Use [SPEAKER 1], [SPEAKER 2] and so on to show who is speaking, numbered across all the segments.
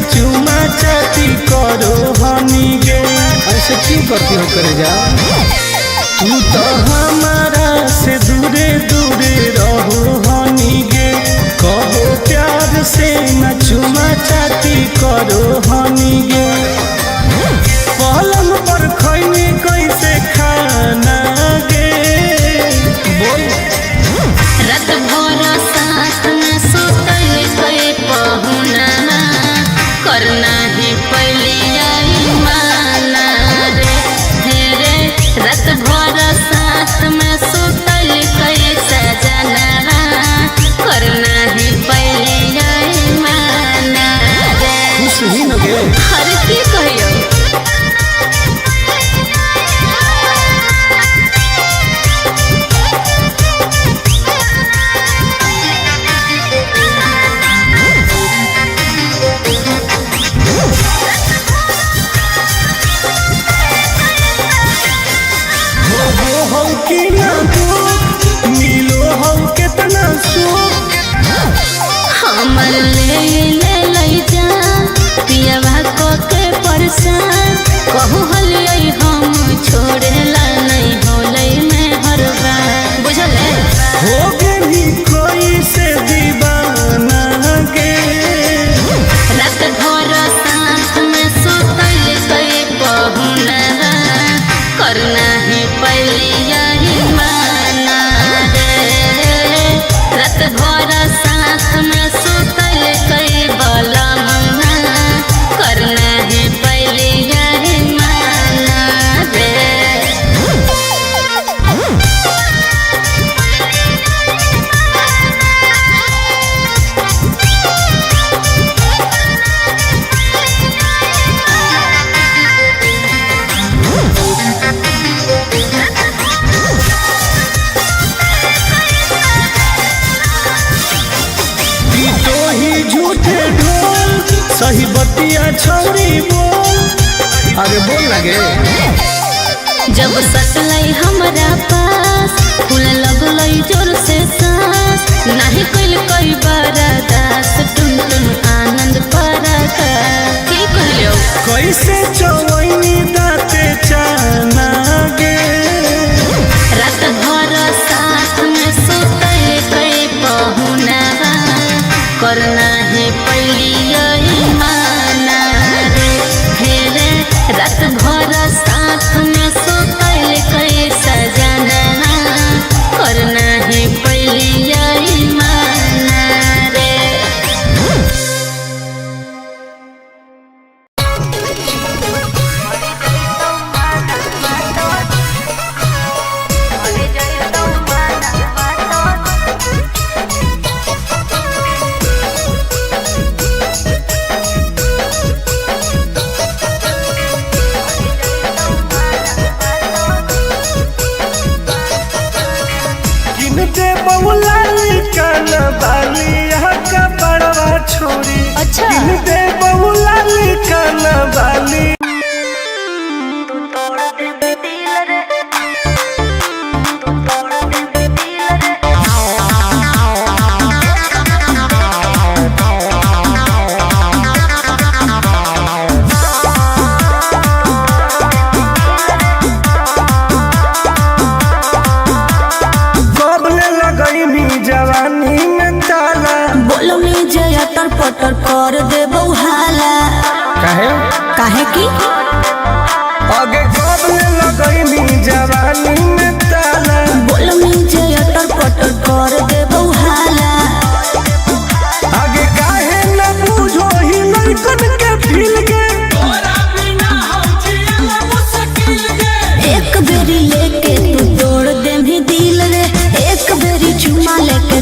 [SPEAKER 1] चुमा चाटी करो हनी गे।
[SPEAKER 2] ऐसे क्यों करती हो करे जा?
[SPEAKER 1] तू तो हमारा से दूरे दूरे रहो हनी गे। कहो प्यार से न चुमा चाटी करो हनी गे। पलंग पर खैनी कैसे खाना गे। बोल
[SPEAKER 3] रात भर साथ में सुतल के पहुना करना ही पहली आई माना रे। रात भर साथ में सुतल के सजना करना ही पहली आई माना रे।
[SPEAKER 2] खुश ही न गे।
[SPEAKER 3] हर की कहियो हमर ले जा पियावा को के परसान कहू हलियै हम छोड़ेला नहीं होलै में हर बार बुझले
[SPEAKER 1] हो गई कोई से दीवाना गे।
[SPEAKER 3] रात भर साथ में सुतल के पहुना करना ही पहली आई माना रे। रात भर साथ में सुतल के बलम करना ही पहली आई माना रे।
[SPEAKER 1] तो ही झूठे ढोल सही बतिया छौरी बोल।
[SPEAKER 2] आगे बोल लगे।
[SPEAKER 3] जब सटलै हमरा पास फूल लगलै जोर से सांस नहीं कइल कई बरदास टुन टुन आनंद परका की कहलियो
[SPEAKER 1] कैसे चवैनी दाते चाना गे।
[SPEAKER 3] रात भर साथ में सुतल के पहुना करना है पहली आई माना रे। रात भर साथ में सुतल के सजना करना है पहली आई माना रे।
[SPEAKER 1] गिनते बउला कान बाली का बड़वा छोरी।
[SPEAKER 3] अच्छा।
[SPEAKER 1] गिनते बउला कान बाली। जवानी में ताला
[SPEAKER 3] बोलो में जया टरपटर कर दे बउहाला काहे की
[SPEAKER 1] आगे कब लगैनी जवानी में ताला।
[SPEAKER 3] बोलो में जया टरपटर कर दे बउहाला
[SPEAKER 1] आगे काहे न बुझो ही लड़कन के फील के।
[SPEAKER 3] एक बेरी लेके तू तोड़ दे भी दिल रे। एक बेरी चुमा लेके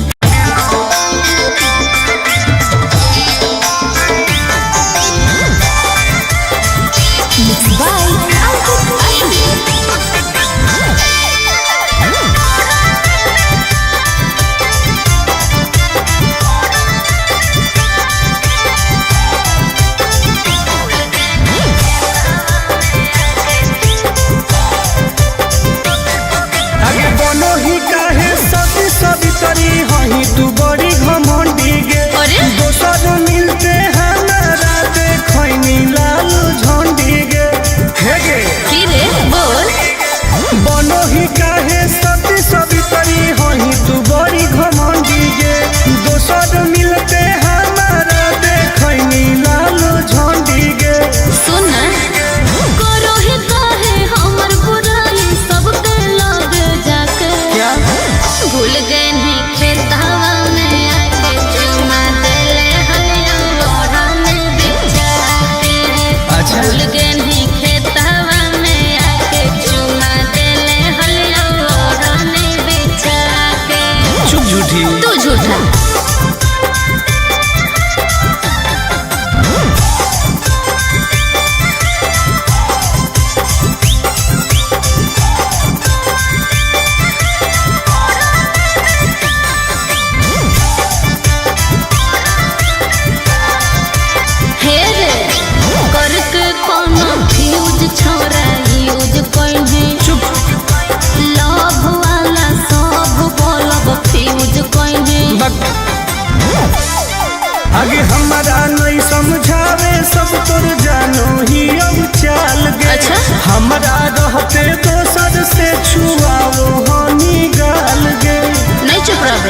[SPEAKER 1] आगे हमारा नहीं समझावे सब तोर जानो ही अब चाल गे।
[SPEAKER 3] अच्छा?
[SPEAKER 1] हमारा रहते दोसर से छुआओ हनी गाल गे।
[SPEAKER 3] नहीं चुप रह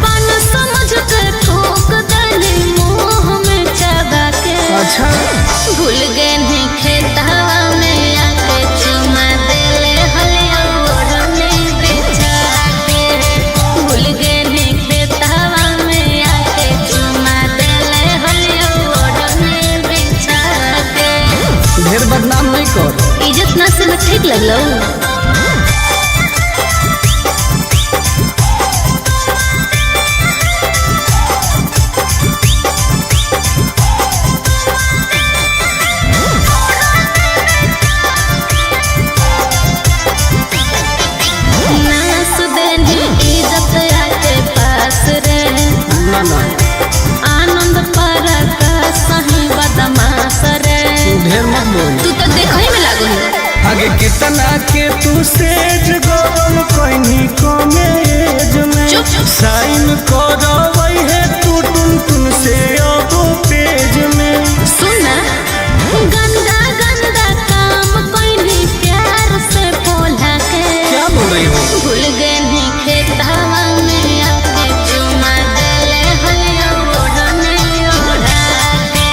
[SPEAKER 3] पान समझ कर ठोक दले मुंह में चबा के।
[SPEAKER 1] अच्छा
[SPEAKER 3] भूल गए नहीं खेतवा में आके चुमा देले हलिया ओढ़ने बिछा के। भूल गए नहीं खेतवा में आके चुमा देले हलिया ओढ़ने बिछा के।
[SPEAKER 2] ढेर बदनाम नहीं कर।
[SPEAKER 3] इज्जत ना से ठीक लगलो। आनंद पर सही बदमाश रे।
[SPEAKER 2] ढेर मत बोल।
[SPEAKER 3] तू तो देखई में लागो है।
[SPEAKER 1] आगे कितना के तू सेज गोल कोई कमे एज में।
[SPEAKER 3] चुप।
[SPEAKER 1] साइन करवई है तू टुन टुन से अब पेज में।
[SPEAKER 3] सुन गंदा गंदा काम कोई प्यार से बोला के।
[SPEAKER 2] क्या बोल रही हो?
[SPEAKER 3] भूल गए नहीं खेतवा में आके चुमा देले हलिया ओढ़ने ओढ़ा के।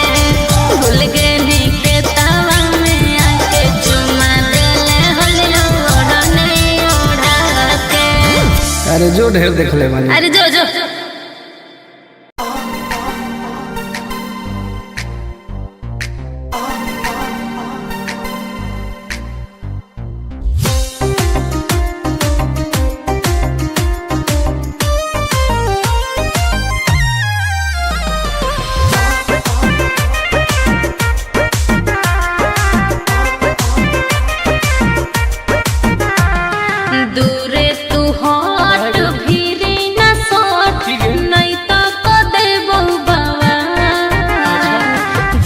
[SPEAKER 3] भूल गए नहीं खेतवा में आके चुमा देले हलिया ओढ़ने ओढ़ा के।
[SPEAKER 2] अरे जो ढेर देख ले मानी।
[SPEAKER 3] अरे जो जो दूरे तू हट भीरे न सोट नहीं तो को देबो बाबा।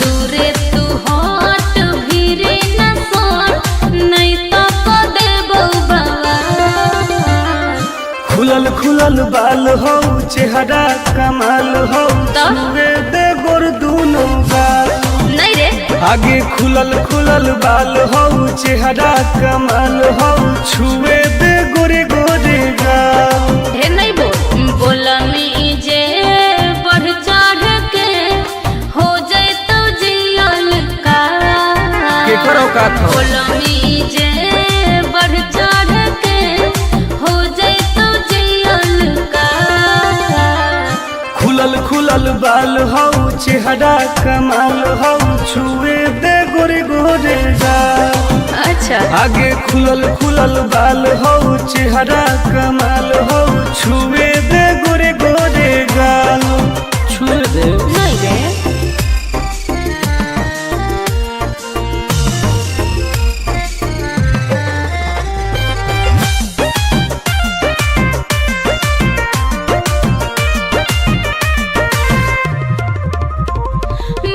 [SPEAKER 3] दूरे तू हट भीरे न सोट नहीं तो को देबो बाबा।
[SPEAKER 1] खुलल खुलल बाल हो चेहरा कमाल हो
[SPEAKER 3] तो?
[SPEAKER 1] छुए दे गोर दूनो गाल।
[SPEAKER 3] नहीं रे
[SPEAKER 1] आगे खुलल खुलल बाल हो चेहरा कमाल हो छुए दे गोरे गोरे गाल।
[SPEAKER 3] हे नहीं बोला मी जे बढ़ चढ़ के हो जाए तो जियल का।
[SPEAKER 2] के करो का था?
[SPEAKER 3] बोला मी जे बढ़ चढ़ के हो जाए तो जियल का।
[SPEAKER 1] खुलल खुलल बाल हो चेहरा कमाल हो छुए दे गोरे गोरे गाल।
[SPEAKER 3] अच्छा
[SPEAKER 1] आगे खुलल खुलल बाल हो चेहरा कमाल हो छुए दे गोरे गोरे गाल।
[SPEAKER 2] छुए दे।
[SPEAKER 3] नहीं रे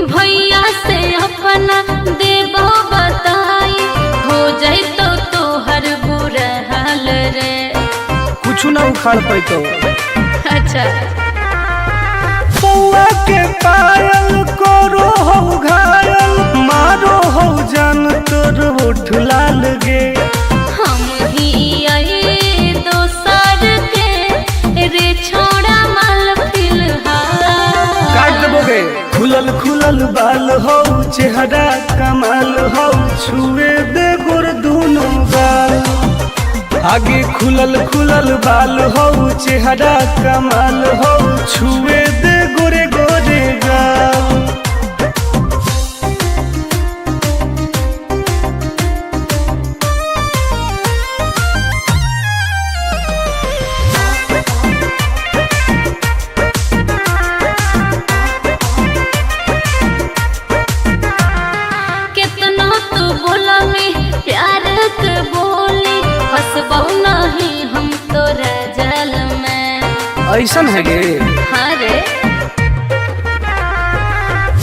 [SPEAKER 3] भैया से अपना देबो बताई हो जाए तो तोहर बुरा हाल रे।
[SPEAKER 2] कुछ ना उखाड़ पैतो।
[SPEAKER 3] अच्छा
[SPEAKER 1] पौआ के पायल करो हो घायल मारो हो जान तोर ओठ लाल गे।
[SPEAKER 3] हम ही आई दोसर के रे छोड़ा माल फिलहाल।
[SPEAKER 2] काट देबोगे।
[SPEAKER 1] खुलल खुलल बाल हो चेहरा कमाल हो छुए दे गोर दूनो गाल। आगे खुलल खुलल बाल हो चेहरा कमाल हो छुए दे गोरे गोरे गाल।
[SPEAKER 3] कितना तू बोला में प्यार के बोली हंसबो नहीं हम तोरा जाल में।
[SPEAKER 2] ऐसन है गे।
[SPEAKER 3] हाँ रे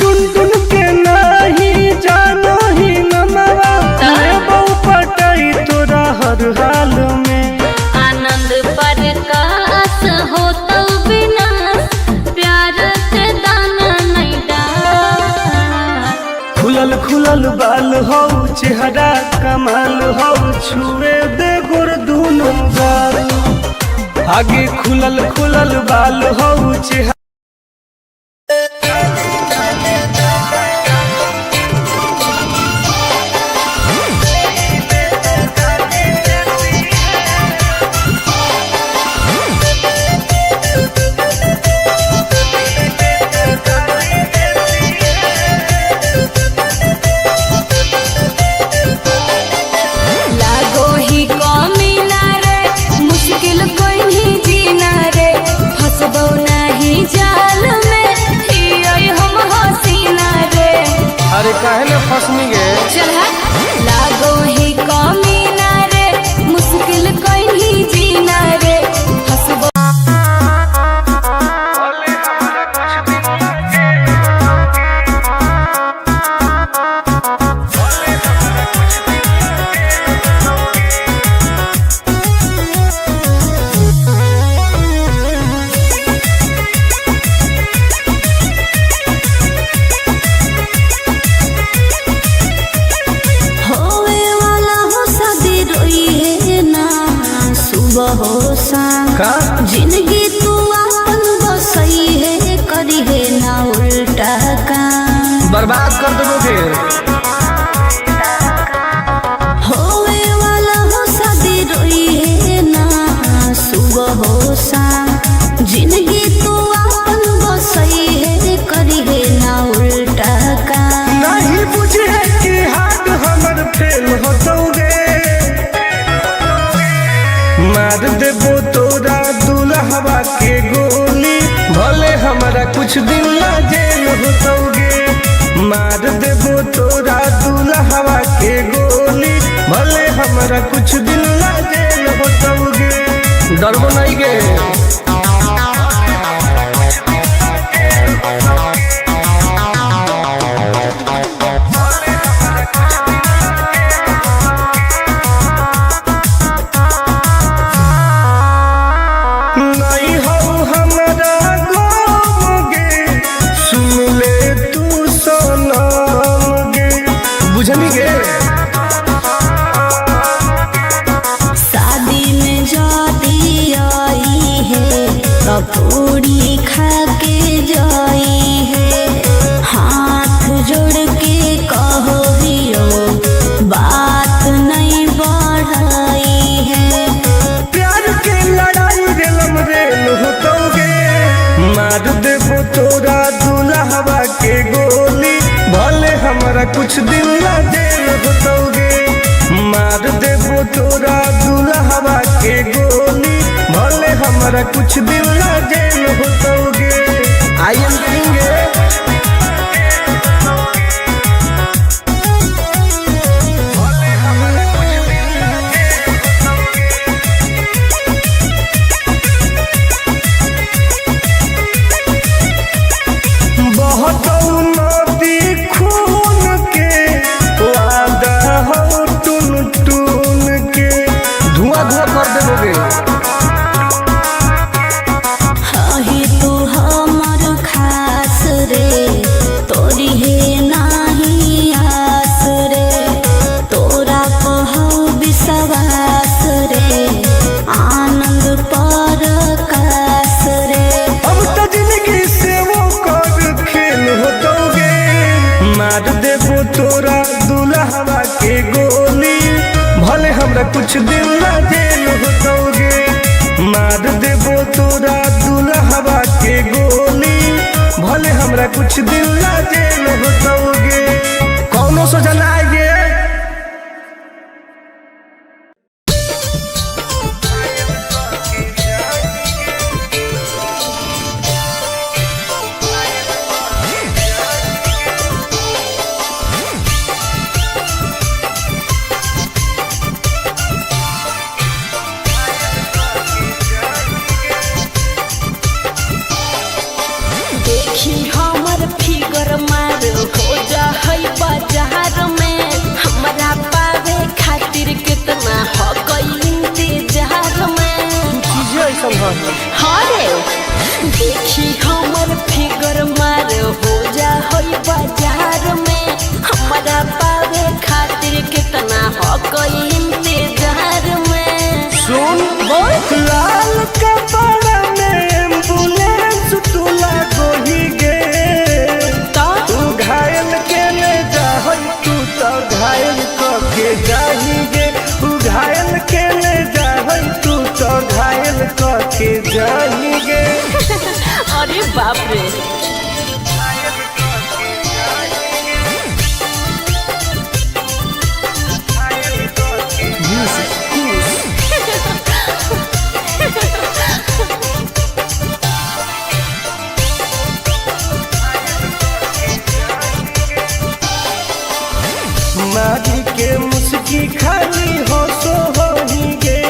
[SPEAKER 1] टुन टुन के नहीं जानो ही नमवा बहु पटाई तोरा हर हाल में।
[SPEAKER 3] आनंद प्रकाश हो तो विनाश प्यार के दाना
[SPEAKER 1] चेहरा कमाल हो छुए दे गोर दोनों गाल आगे खुलल खुलल बाल हो चेहरा
[SPEAKER 2] अरे काहे न फसनी गे
[SPEAKER 3] चल लागो ही कमीना रे मुश्किल कोई नहीं जीना रे हंसबो
[SPEAKER 1] का
[SPEAKER 3] जिंदगी तू अपन बसई है करी है ना उल्टा काम
[SPEAKER 2] बर्बाद कर दोगे
[SPEAKER 3] होवे वाला हो शादी रोई है ना सुबह हो शाम जिंदगी तू अपन बसई है करी है ना उल्टा काम
[SPEAKER 1] नहीं बुझे कि हाथ हमर फेल होतोगे मार देबो तोरा दुल्हवा के गोली भले हमारा कुछ दिन ना जेल होतोगे मार देबो तोरा दुल्हवा के गोली भले हमारा कुछ दिन ना जेल होतोगे
[SPEAKER 2] डरबो नहीं गे बुझनी गे
[SPEAKER 3] शादी में जाती आई है कपूरी खा के जाई है हाथ जोड़ के कहो हियो बात नहीं बढ़ाई है
[SPEAKER 1] प्यार के लड़ाई रेलम रेल होतोगे मार देबो तोरा दुल्हवा के गोली भले हमारा कुछ दिन ना जेल होतोगे मार देबो तोरा दुल्हवा के गोली भले हमारा कुछ दिन ना जेल होतोगे
[SPEAKER 2] आई एम करेंगे
[SPEAKER 1] बहुत नदी खून के वादा हो टून टून के
[SPEAKER 2] धुआं धुआं कर देबोगे
[SPEAKER 3] ही तू हमर खास रे तोरी है नाही आस रे तोरा कहौ विश्वास रे आनंद पर कास रे
[SPEAKER 1] अब तो जिंदगी से वो कर खेल होतोगे मार देबो तोरा दुल्हवा के गोली भले हमरा कुछ दिन ना जेल होतोगे मार देबो तोरा दुल्हवा के गोली भले हमरा कुछ दिन ना जेल होतोगे कौनो सजा ना आएगे
[SPEAKER 3] देखी हमर फिगर मार हो जा है बाजार में हमरा पावे खातिर कितना हो गई इंतजार में
[SPEAKER 2] चीजें ऐसा
[SPEAKER 3] हरे देखी हमर फिगर मार हो जा है बाजार में हमरा पावे खातिर के बाप रे।
[SPEAKER 1] मारी के मुस्की खाली हो सो होही गे।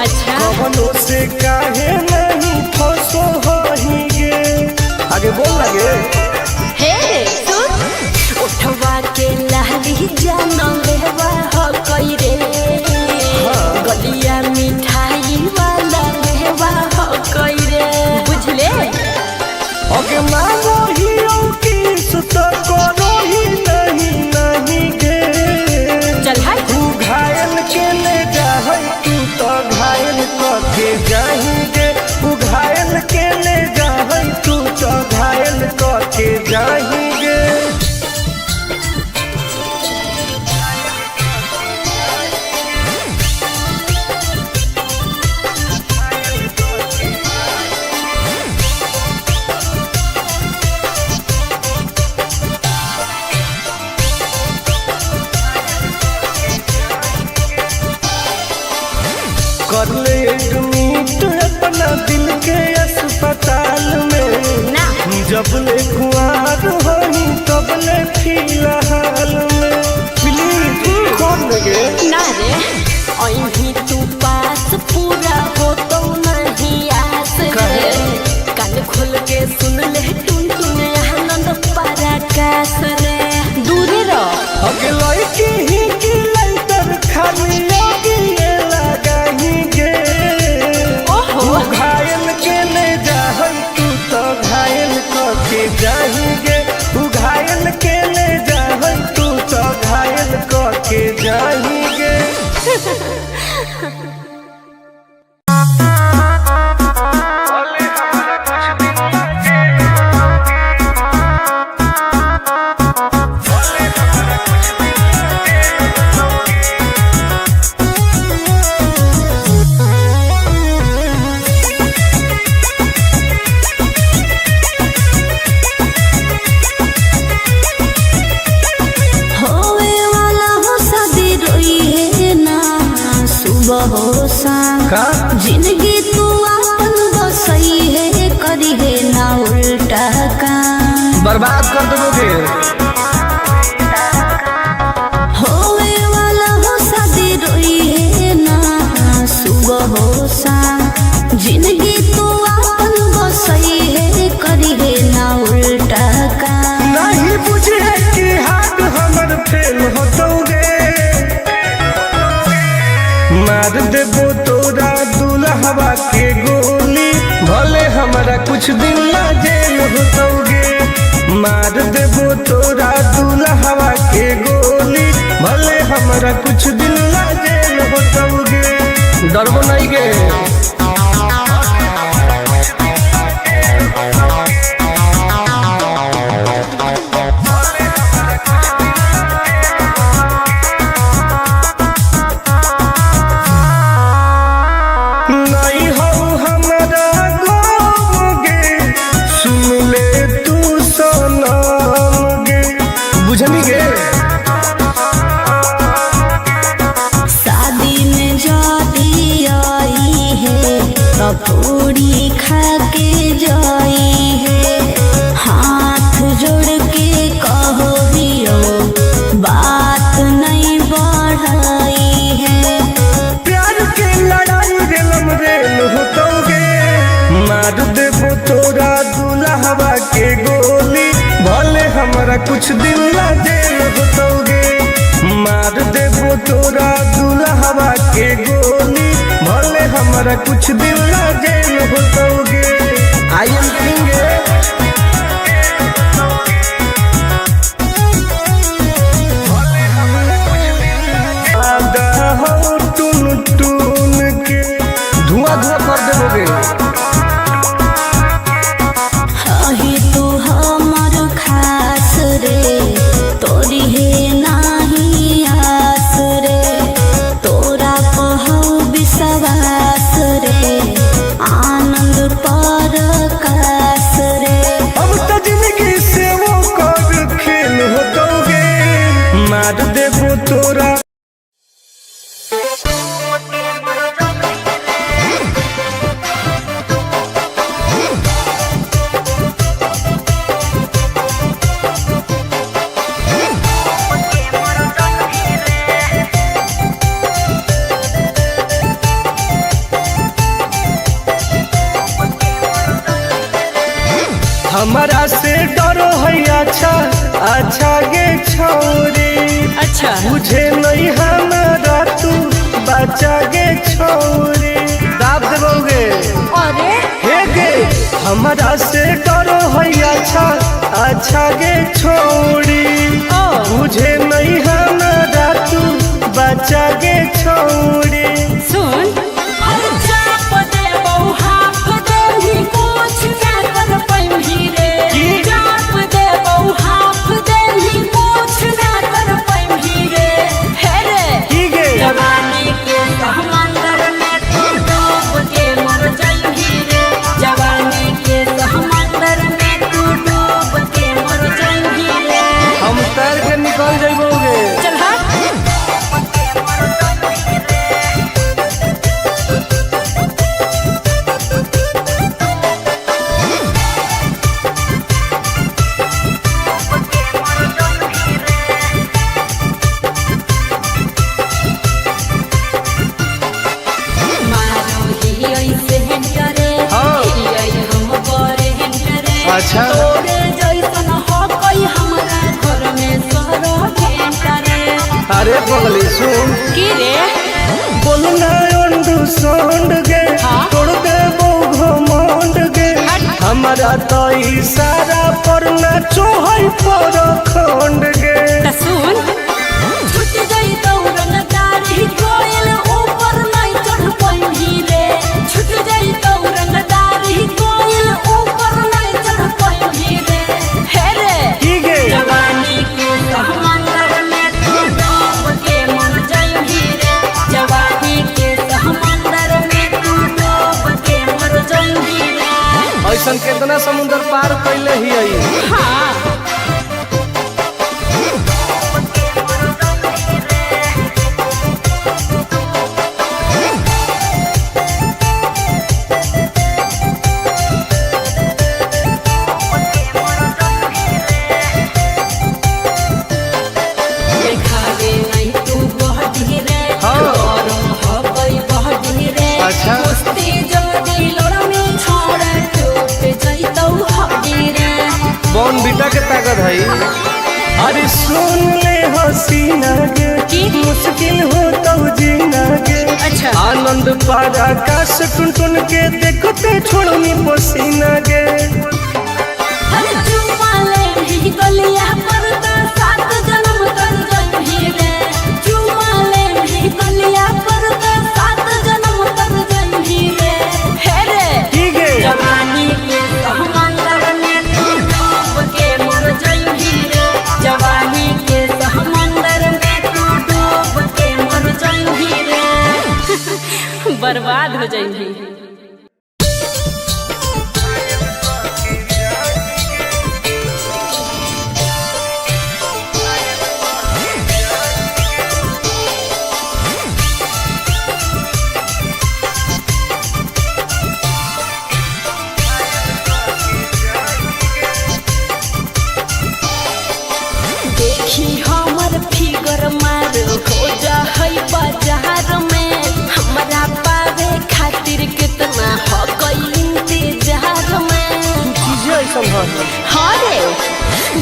[SPEAKER 3] अच्छा
[SPEAKER 1] कवनो से काहे नहीं फसो होही गे। आगे बोल लगे
[SPEAKER 3] हे सुन उठवा के लहरी जानो लेवा हो कोई रे। गलिया मिठाई वाला लेवा हो कोई रे बुझले।
[SPEAKER 1] ओके मानो ही की सुत करो ही नहीं गे।
[SPEAKER 3] चल हाय
[SPEAKER 1] तू घायल के ले जाहै तू तो घायल कके जाएंगे। तू घायल के ले जाहै तू तो घायल कके जाएंगे। कर ले एडमिट अपना दिल के अस्पताल में
[SPEAKER 3] ना
[SPEAKER 1] जब ले कुआर होही तब ले फिलहाल में। प्लीज खोल लगे
[SPEAKER 3] ना रे अभी तू पास पूरा हो तो नहीं आस रे। कान खोल के सुन ले टुन टुन आनंद पराकाश रे। दूरे रह
[SPEAKER 1] अगे लड़की ही की लंतर खाली लगी लगाही गे।
[SPEAKER 3] ओहो
[SPEAKER 1] तू घायल के ले जाहै तू तो घायल कके जाएंगे। तू घायल के ले जाहै तू तो घायल कके जाएंगे।
[SPEAKER 3] होवे वाला हो शादी रोई है ना सुबह हो शाम।
[SPEAKER 1] का
[SPEAKER 3] जिंदगी तू अपन बसई है करी है ना उल्टा काम।
[SPEAKER 2] बर्बाद कर दोगे।
[SPEAKER 3] होवे वाला हो शादी रोई है ना सुबह हो शाम। जिंदगी तू अपन बसई है करी है ना उल्टा काम।
[SPEAKER 1] नहीं बुझे कि हाथ हमर फेल होतोगे। मार देबो तोरा दुल्हवा के गोली भले हमारा कुछ दिन ला जेल होतोगे। मार देबो तोरा दुल्हवा के गोली भले हमारा कुछ दिन ला जेल होतोगे।
[SPEAKER 2] डरबो नहीं गे।
[SPEAKER 1] नहीं हो हमारा गोगे सुन ले तू सनम गे। बुझनी गे
[SPEAKER 3] शादी में जाती आई है तो पूरी खा के जाई है। हाथ जोड़ के कहो दियो बात नहीं बढ़ाई है।
[SPEAKER 1] प्यार के लड़ाई रेलम रेल होतोगे। मार देबो तोरा दुल्हवा के गोली भले हमारा कुछ दिन ला जेल होतोगे। मार देबो तोरा दुल्हवा के गोली भले हमारा कुछ दिन ला जेल होतोगे।
[SPEAKER 2] I am king.
[SPEAKER 1] आदा हो टुन टुन के
[SPEAKER 2] धुआं धुआं कर दोगे।
[SPEAKER 3] अही तू हमर खास रे तोरी है नाही आस रे। तोरा कहू विश्वास रे आनंद परकाश
[SPEAKER 1] हमारा से डरो है अच्छा अच्छा गे छोरी।
[SPEAKER 3] अच्छा
[SPEAKER 1] मुझे नहीं हमारा तू बचा गे छोरी। दाब देवोगे
[SPEAKER 3] अरे
[SPEAKER 1] हे गे हमारा से डरो है अच्छा अच्छा गे छोरी। मुझे नहीं हमारा तू बचा गे छोरी।
[SPEAKER 3] सुन
[SPEAKER 2] हम तैर के निकल जाइबोगे।
[SPEAKER 3] चल
[SPEAKER 1] अच्छा
[SPEAKER 2] अरे पगली सुन
[SPEAKER 3] की रे
[SPEAKER 1] बोलना अंडू सोंड गे तोड़ दे वो घमंड गे। हमारा तो इशारा पर ना चोहई पर खंड गे।
[SPEAKER 3] सुन छूट गई दौड़न दारी कोयल ऊपर नहीं चढ़ पाई रे। छूट गई दौड़न दारी कोयल ऊपर नहीं चढ़ पाई रे। हे रे
[SPEAKER 1] की गे
[SPEAKER 3] जवानी के समंदर में तू डूब के मर जाएगी रे। जवानी के समंदर में तू डूब के मर जाएगी रे।
[SPEAKER 2] ऐसा कितना समुद्र पार कैले ही आई।
[SPEAKER 3] हाँ
[SPEAKER 1] अच्छा
[SPEAKER 2] बॉन बीटा के ताकत है।
[SPEAKER 1] अरे सुन ले हसीना गे मुश्किल हो तो जीना गे।
[SPEAKER 3] अच्छा
[SPEAKER 1] आनंद पारा आकाश टुन टुन के देखते छोड़नी पसीना गे। की गे
[SPEAKER 3] जवानी के समंदर में तू डूब के मर जाएगी रे। जवानी के समंदर में तू डूब के मर जाएगी रे। बर्बाद हो जाएगी। देखी हमर फिगर मार हो जा है बाजार में। हमरा पावे खातिर कितना हो गई इंतजार में।
[SPEAKER 2] चीजें ऐसा है।
[SPEAKER 3] हाँ रे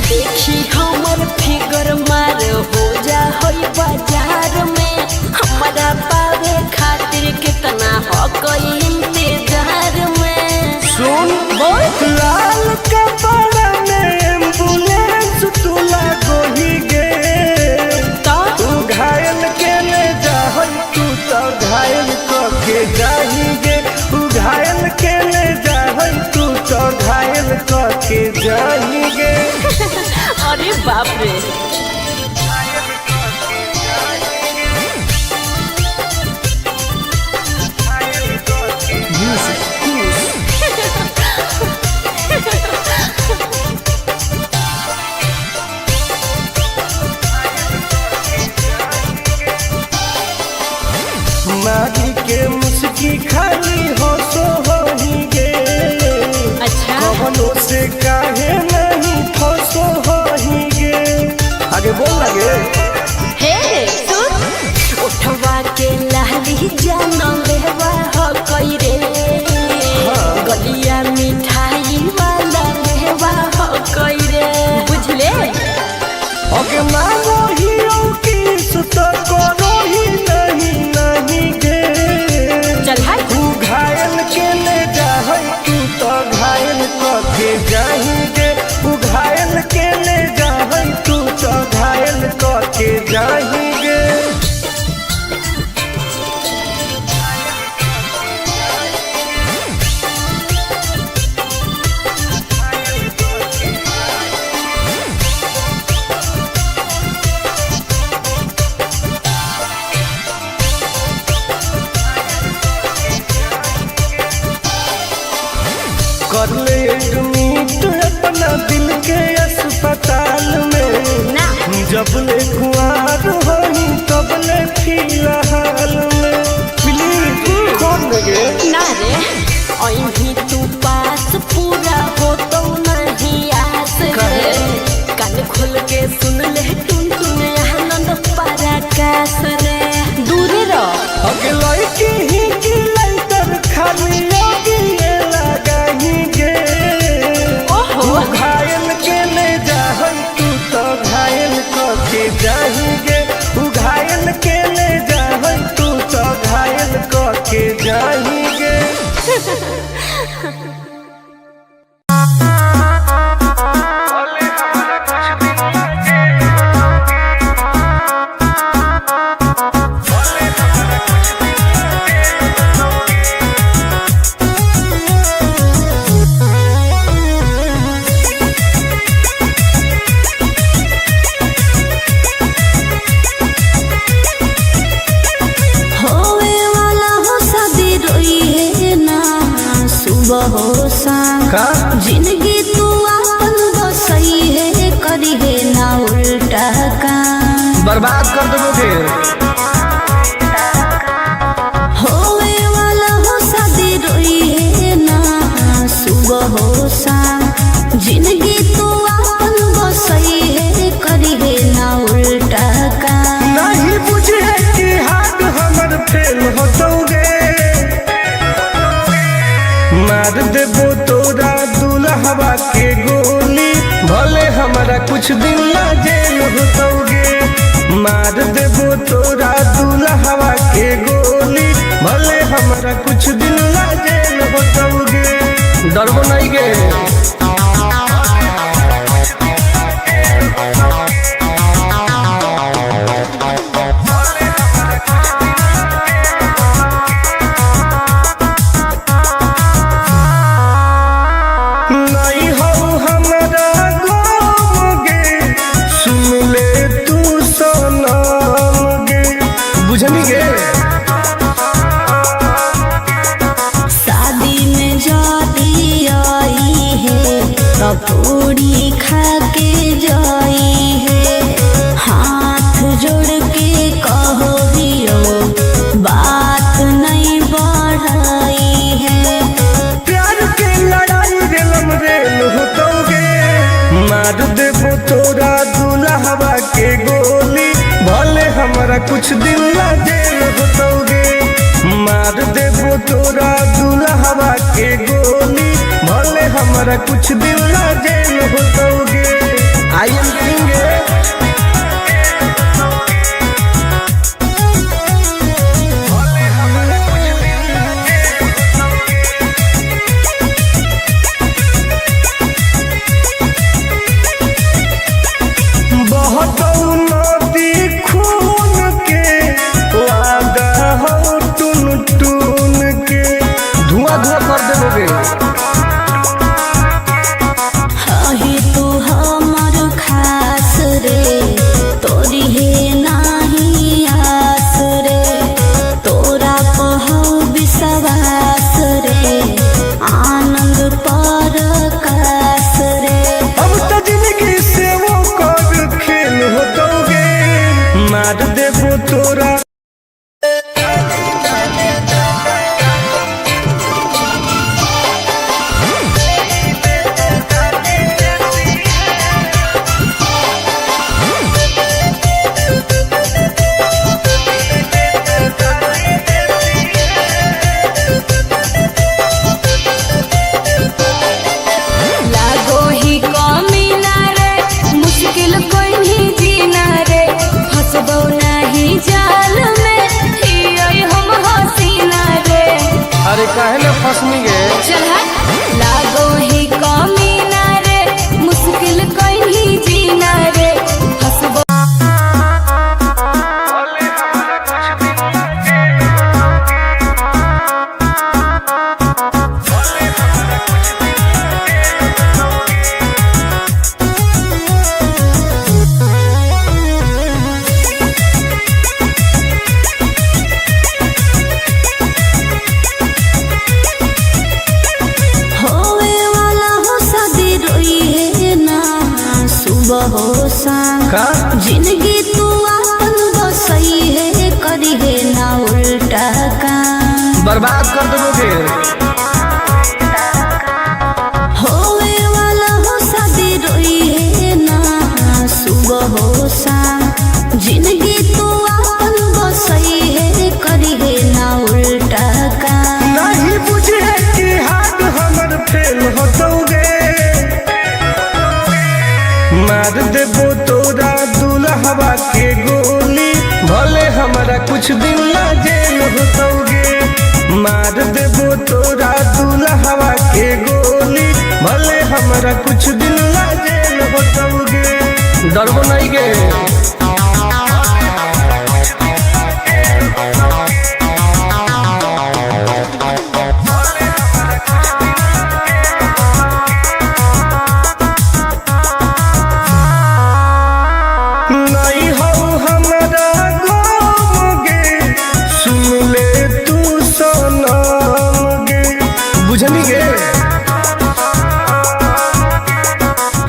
[SPEAKER 3] देखी हमर फिगर मार हो जा है बाजार में। हमरा पावे खातिर कितना हो गई इंतजार में।
[SPEAKER 1] सुन
[SPEAKER 3] बोल
[SPEAKER 1] लाल कपड़ा में एम्बुलेंस तू लागोही गे।
[SPEAKER 3] तो
[SPEAKER 1] तू घायल के ले जा तू तो घायल के जाही गे। तू घायल के ले जा तू तो घायल के जाही गे।
[SPEAKER 3] अरे बाप रे
[SPEAKER 1] मारी के मुस्की खाली हो सो होही गे।
[SPEAKER 3] अच्छा
[SPEAKER 1] कवनों से काहे नहीं फसो होही गे। आगे बोल लगे
[SPEAKER 3] हे सुन उठवा के लहरी जान लेवा हो कोई रे। गलिया मिठाई वाला लेवा
[SPEAKER 1] जबले कुआर होनी तबले फिलहाल में प्लीज कौन लगे
[SPEAKER 3] ना रे अहीं तू पास पूरा हो तो नहीं आस रे कान खोल के सुन ले टुन टुन आनंद पराकाश रे दूर रह
[SPEAKER 1] अगलाई की लाइटर खाली लगी लगाही गे
[SPEAKER 3] ओहो
[SPEAKER 1] घायल के ले जाहन तू तो घायल के जाही गे घायल के ले जाहन तू तो घायल के जाही गे का
[SPEAKER 3] जिंदगी तू अपन बसई है करी है ना उल्टा काम
[SPEAKER 2] बर्बाद कर दोगे
[SPEAKER 3] होवे वाला हो शादी रोई है ना सुबह हो शाम जिंदगी तू अपन बसई है करी है ना उल्टा काम
[SPEAKER 1] नहीं बुझे कि हाथ हमर फेल होतोगे मार देबो तोरा दुल्हवा के गोली भले हमारा कुछ दिन ला जेल होतोगे मार देबो तोरा दुल्हवा के गोली भले हमारा कुछ दिन ला जेल होतोगे
[SPEAKER 2] डरबो नहीं गे
[SPEAKER 1] बुझनी गे
[SPEAKER 3] शादी में जाती आई है पूरी खा के जाई है हाथ जोड़ के कहो हियो बात नहीं बढ़ाई है
[SPEAKER 1] प्यार के लड़ाई रेलम रेल होतोगे मार देबो तोरा दुल्हवा के गोली भले हमारा कुछ दिन ला जेल होतोगे मार देबो तोरा दुल्हवा के गोली भले हमारा कुछ दिन ला जेल होतोगे
[SPEAKER 2] आई एम किंग
[SPEAKER 1] धुआं धुआं कर देबोगे
[SPEAKER 3] सुबह हो शाम
[SPEAKER 2] का
[SPEAKER 3] जिंदगी तू अपन बसई है करी है ना उल्टा काम
[SPEAKER 2] बर्बाद कर देबो के
[SPEAKER 3] होवे वाला हो शादी रोई है ना सुबह हो शाम जिंदगी तू अपन बसई है करी है ना उल्टा काम
[SPEAKER 1] नहीं बुझे कि हाथ हमर फेल होतोगे मार देबो तोरा दुल्हवा के गोली भले हमारा कुछ दिन ला जेल होतोगे मार देबो तोरा दुल्हवा के गोली भले हमारा कुछ दिन ला जेल होतोगे
[SPEAKER 2] डरबो नहीं के
[SPEAKER 1] नहीं हो हमारा गोमगे सुन ले तू सनमगे बुझनी गे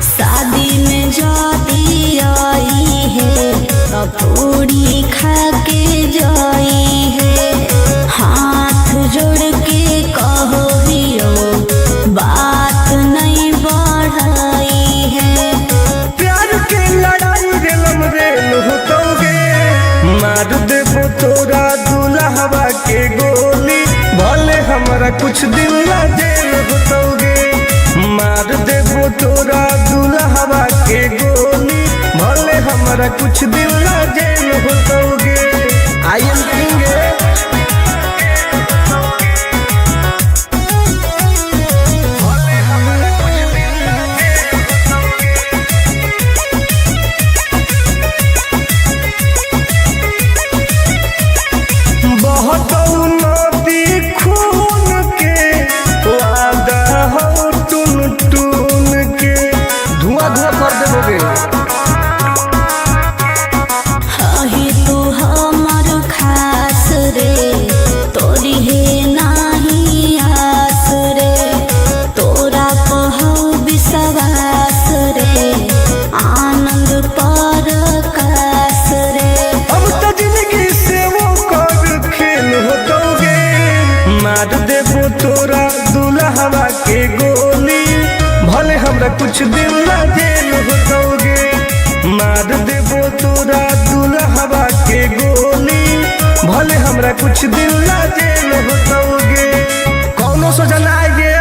[SPEAKER 3] शादी में जाती आई है तब पूरी खा के जाई है हाथ जोड़ के कहो हियो बात नहीं बढ़ाई है
[SPEAKER 1] प्यार के लड़ाई रेलम रेल होतोगे मार देबो तोरा दुल्हवा के गोली भले हमारा कुछ दिन ला जेल होतोगे मार देबो तोरा दुल्हवा के गोली भले हमारा कुछ दिन ला जेल होतोगे
[SPEAKER 2] आई एम किंग
[SPEAKER 1] बहतौ नदी खून के वादा हो टुन टुन के
[SPEAKER 2] धुआं धुआं कर देबो के
[SPEAKER 3] हाही तू हमर खास रे तोरी है नाही आस रे तोरा कहौ विश्वास रे आनंद पर कास रे
[SPEAKER 1] अब तो जिंदगी से वो कर खेल होतोगे मार देबो तोरा दुल्हवा के गोली भले हमरा कुछ दिन ला जेल होतोगे मार देबो तोरा दुल्हवा के गोली भले हमरा कुछ दिन ला जेल होतोगे
[SPEAKER 2] कौनो सोचा ना आएगे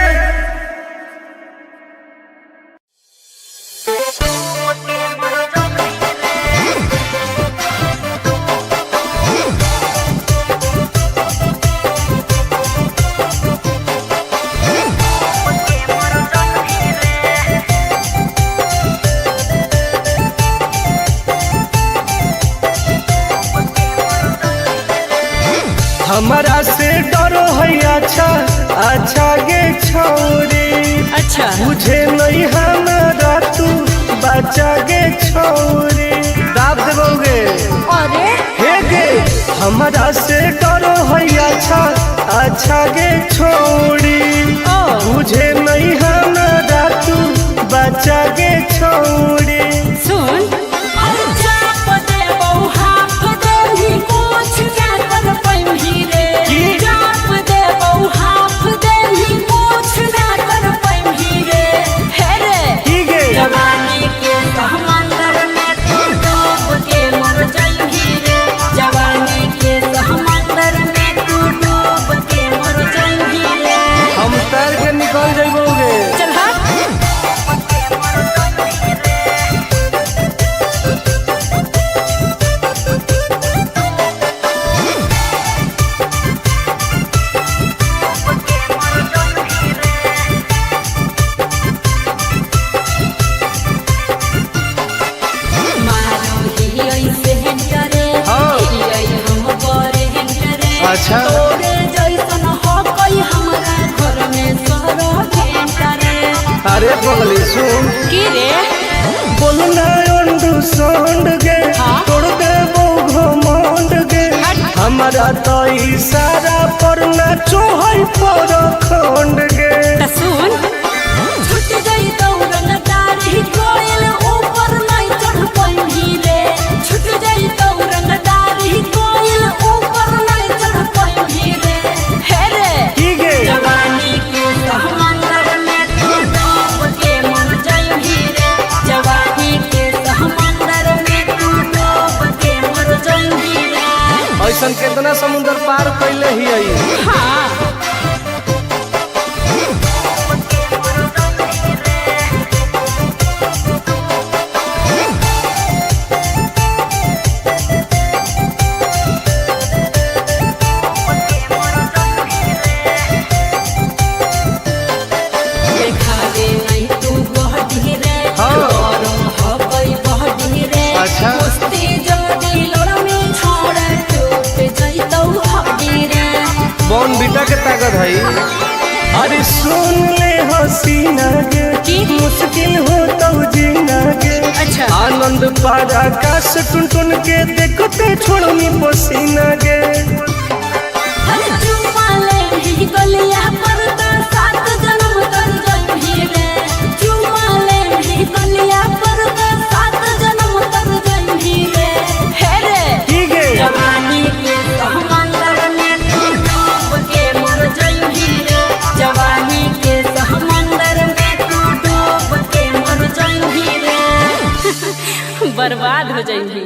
[SPEAKER 1] हमारा से डरो है अच्छा अच्छा गे छोरी
[SPEAKER 3] अच्छा
[SPEAKER 1] बुझे नहीं हमारा तू बचा गे छोरी
[SPEAKER 2] दाब देबोगे
[SPEAKER 3] अरे
[SPEAKER 1] हे गे हमारा से डरो है अच्छा अच्छा गे छोरी बुझे नहीं हमारा तू बचा गे छोरी
[SPEAKER 3] सुन
[SPEAKER 1] की गे
[SPEAKER 3] जवानी के समंदर में तू डूब के मर जाएगी रे जवानी के समंदर में तू डूब के मर जाएगी रे
[SPEAKER 2] हम तैर के निकल जाइबोगे
[SPEAKER 3] चल हट
[SPEAKER 2] अच्छा
[SPEAKER 3] तोरे जैसन हो कोई हमारा घर में सरो करे
[SPEAKER 2] अरे पगली सुन
[SPEAKER 3] की रे
[SPEAKER 1] बोलना अंडू सांड गे तोड़ दे वो घमंड गे हमारा तो इशारा पर नाचो है पर खंड गे
[SPEAKER 3] सुन छूट गई दौड़न दारी कोयल ऊपर नहीं
[SPEAKER 2] बॉर्नविटा के ताकत है।
[SPEAKER 1] अरे सुन ले हसीना गे
[SPEAKER 3] की?
[SPEAKER 1] मुश्किल हो तो जीना गे।
[SPEAKER 3] अच्छा
[SPEAKER 1] आनंद पार आकाश टुन टुन के देखते छोड़नी पसीना गे।
[SPEAKER 3] चुम्मा ले ही गलिया पर तो 7 जन्म कर जइही रे। चुम्मा ले ही गलिया पर तो 7 जन्म कर जइही रे। हे रे
[SPEAKER 1] ठीक है
[SPEAKER 3] जवानी के समंदर में तू डूब के मर जइही रे। जवानी के समंदर में तू डूब के मर जइही रे। बर्बाद हो जइही।